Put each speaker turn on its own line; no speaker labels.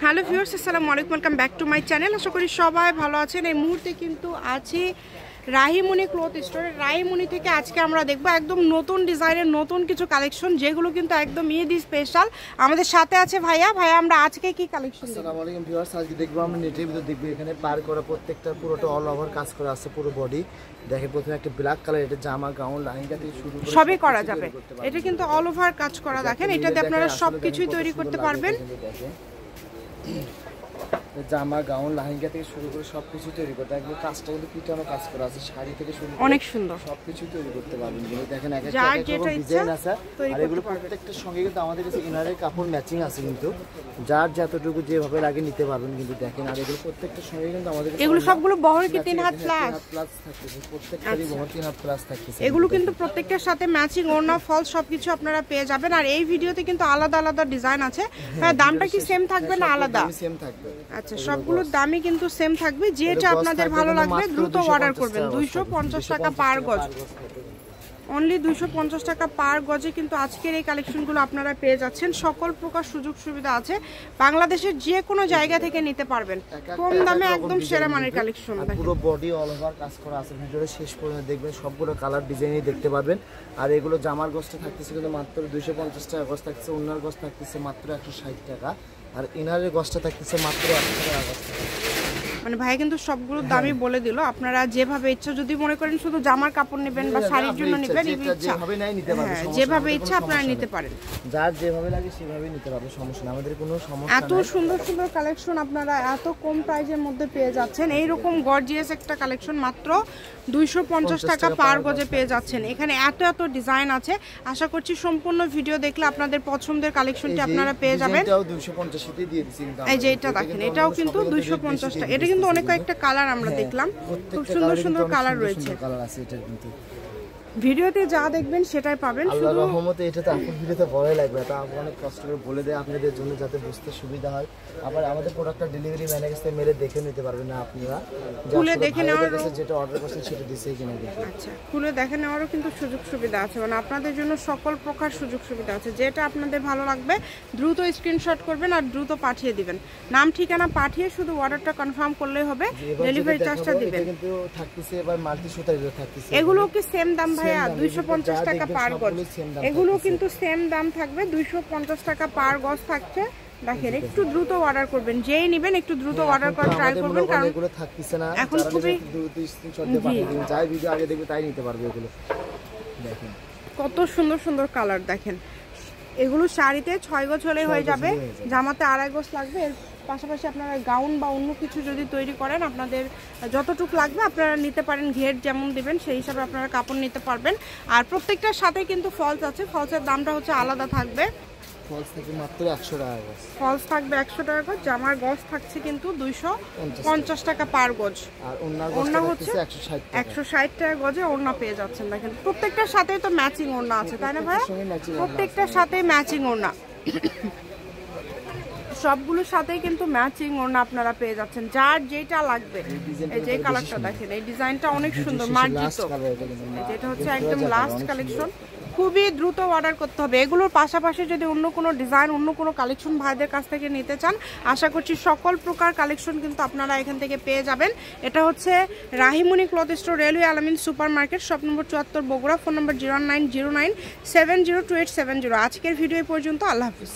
Hello viewers, আসসালামু আলাইকুম, welcome back to my channel. আশা করি সবাই ভালো আছেন। এই মুহূর্তে কিন্তু আছি রাহিমণি ক্লথ স্টোরে। রাহিমণি থেকে আজকে আমরা দেখবো একদম নতুন ডিজাইনের নতুন কিছু কালেকশন, যেগুলো কিন্তু একদম ঈদ স্পেশাল। আমাদের সাথে আছে ভাইয়া। আমরা আজকে কি কালেকশন দেখব?
আসসালামু আলাইকুম ভিউয়ার্স, আজকে দেখবো আমরা নেটের ভিতর দেখবো। এখানে পার করা প্রত্যেকটা পুরোটা অল ওভার কাজ করা আছে, পুরো বডি। দেখেন প্রথমে একটা ব্ল্যাক কালার, এটা জামা গাউন লেহেঙ্গা থেকে শুরু করে
সবই করা যাবে। এটা কিন্তু অল ওভার কাজ করা, দেখেন এটাতে আপনারা সবকিছুই তৈরি করতে পারবেন।
জামা গাউন লেহেঙ্গা থেকে শুরু করে সবকিছু তৈরি করতে একদম কাজটা কিন্তু পিটানো কাজ করা আছে, শাড়ি থেকে শুরু করে
অনেক সুন্দর
সবকিছু তৈরি করতে পারবেন। কিন্তু দেখেন এক
যার
একটা
যেটা
ডিজাইন
ইচ্ছা
আছে,
তৈরি
আর
করতে
এগুলো
পারবেন।
প্রত্যেকটার সঙ্গে কিন্তু আমাদের কাছে ইনারের কাপড় ম্যাচিং আছে, কিন্তু যার যতটুকু যেভাবে লাগে নিতে পারবেন। কিন্তু দেখেন আর এগুলো প্রত্যেকটার সঙ্গে কিন্তু আমাদের
এগুলো সবগুলো বহর কি 3 হাত প্লাস
থাকতেছে, প্রত্যেকটারই বহর 3 হাত প্লাস থাকতেছে।
এগুলো কিন্তু প্রত্যেকটার সাথে ম্যাচিং ওড়না ফল সবকিছু আপনারা পেয়ে যাবেন। আর এই ভিডিওতে কিন্তু আলাদা আলাদা ডিজাইন আছে। দামটা কি সেম থাকবে না আলাদা?
সেম থাকবে।
আচ্ছা, সবগুলোর দামই কিন্তু সেম থাকবে। যেটা আপনাদের ভালো লাগবে দ্রুত অর্ডার করবেন। 250 টাকা পার গজ, অনলি 250 টাকা পার গজে কিন্তু আজকের এই কালেকশনগুলো আপনারা পেয়ে যাচ্ছেন। সকল প্রকার সুযোগ সুবিধা আছে, বাংলাদেশের যে কোনো জায়গা থেকে নিতে পারবেন কম দামে, একদম সেরা মানের কালেকশন।
পুরো বডি অল ওভার কাজ করা আছে, ভিডিওর শেষ পর্যন্ত দেখবেন, সবগুলো কালার ডিজাইনই দেখতে পাবেন। আর এগুলো জামার গজটা থাকতেছে কিন্তু মাত্র 250 টাকা গজ থাকতেছে, ওনার গজ থাকতেছে মাত্র 160 টাকা, আর ইনারের গজটা থাকতেছে মাত্র 100 টাকা গজ।
মানে ভাই কিন্তু সবগুলোর দামই বলে দিল। আপনারা যেভাবে ইচ্ছা, যদি মনে করেন শুধু জামার কাপড় নেবেন বা শাড়ির জন্য নেবেন, যেভাবে ইচ্ছা আপনারা নিতে পারেন।
যার যেভাবে লাগে সেভাবেই নিতে পারবে, সমস্যা নেই, আমাদের কোনো সমস্যা
এত সুন্দর সুন্দর কালেকশন আপনারা এত কম প্রাইসের মধ্যে পেয়ে যাচ্ছেন। এইরকম গর্জিয়াস একটা কালেকশন মাত্র 250 টাকা পার গজে পেয়ে যাচ্ছেন। এখানে এত এত ডিজাইন আছে। আশা করছি সম্পূর্ণ ভিডিও দেখলে আপনাদের পছন্দের কালেকশনটি আপনারা পেয়ে যাবেন।
এটাও 250 টাকা দিয়ে দিছি কিন্তু।
এই যে এটা দেখেন, এটাও কিন্তু 250 টাকা। এটা কিন্তু অনেক কয়েকটা কালার আমরা দেখলাম, খুব সুন্দর সুন্দর কালার রয়েছে।
কালার আছে এটার কিন্তু।
ভিডিওতে যা দেখবেন সেটাই পাবেন।
আল্লাহর রহমতে এটা তো আপুর ভিডিওতে বড়ই লাগবে, তা আপু অনেক কষ্ট করে বলে দেয় আপনাদের জন্য, যাতে বুঝতে সুবিধা হয়। আবার আমাদের প্রোডাক্টটা ডেলিভারি ম্যানের কাছে মেরে দেখে নিতে পারবেন না, আপনারা
খুলে দেখে নেওয়ার,
যেটা অর্ডার করছেন সেটা দিছেই কিনা দেখে।
আচ্ছা, খুলে দেখে নেওয়ারও কিন্তু সুযোগ সুবিধা আছে। মানে আপনাদের জন্য সকল প্রকার সুযোগ সুবিধা আছে। যেটা আপনাদের ভালো লাগবে দ্রুত স্ক্রিনশট করবেন আর দ্রুত পাঠিয়ে দিবেন। নাম ঠিকানা পাঠিয়ে শুধু অর্ডারটা কনফার্ম করলেই হবে, ডেলিভারি চার্জটা দিবেন।
কিন্তু থাকতেছে এবার মাল্টি সুতার এগুলো থাকতেছে।
এগুলো কি সেম দাম ভাইয়া? 250 টাকা পার গজ। এগুলো কিন্তু সেম দাম থাকবে, 250 টাকা পার গজ থাকছে। দেখেন একটু দ্রুত অর্ডার করবেন, যেই নেবেন একটু দ্রুত অর্ডার করার ট্রাই করবেন, কারণ
এগুলো থাকতেছে না।
এখন খুবই
স্ক্রিনশট দিয়ে পাঠিয়ে দিন, যাই ভিডিও আগে দেখবে তাই নিতে পারবে। এগুলো দেখেন
কত সুন্দর সুন্দর কালার। দেখেন এগুলো শাড়িতে 6 গজ হলেই হয়ে যাবে, জামাতে 2.5 গজ লাগবে। এর পাশাপাশি আপনারা গাউন বা অন্য কিছু যদি তৈরি করেন, আপনাদের যতটুকু লাগবে আপনারা নিতে পারেন। ঘের যেমন দিবেন সেই হিসাবে আপনারা কাপড় নিতে পারবেন। আর প্রত্যেকটার সাথে কিন্তু ফলস আছে, ফলসের দামটা হচ্ছে আলাদা থাকবে।
ফলস থাকবে মাত্র 100 টাকা গজ,
ফলস থাকবে 100 টাকা গজ। জামার গজ থাকছে কিন্তু 250 টাকা পার গজ।
আর ওড়না হচ্ছে
160 টাকা গজে ওড়না পেয়ে যাচ্ছেন। দেখেন প্রত্যেকটার সাথেই তো ম্যাচিং ওড়না আছে, তাই না ভাইয়া? প্রত্যেকটার সাথে ম্যাচিং ওড়না, সবগুলোর সাথেই কিন্তু ম্যাচিং ওড়না আপনারা পেয়ে যাচ্ছেন, যার যেটা লাগবে। এই যে কালারটা দেখেন, এই ডিজাইনটা অনেক সুন্দর, মার্জিত। এটা হচ্ছে একদম লাস্ট কালেকশন। খুবই দ্রুত অর্ডার করতে হবে। এগুলোর পাশাপাশি যদি অন্য কোনো ডিজাইন, অন্য কোনো কালেকশন ভাইদের কাছ থেকে নিতে চান, আশা করছি সকল প্রকার কালেকশন কিন্তু আপনারা এখান থেকে পেয়ে যাবেন। এটা হচ্ছে রাহিমণি ক্লথ স্টোর, রেলওয়ে আলামিন super market, shop number 74, Bogura. Phone নম্বর 0909702870। আজকের ভিডিও পর্যন্ত। আল্লাহ হাফিজ।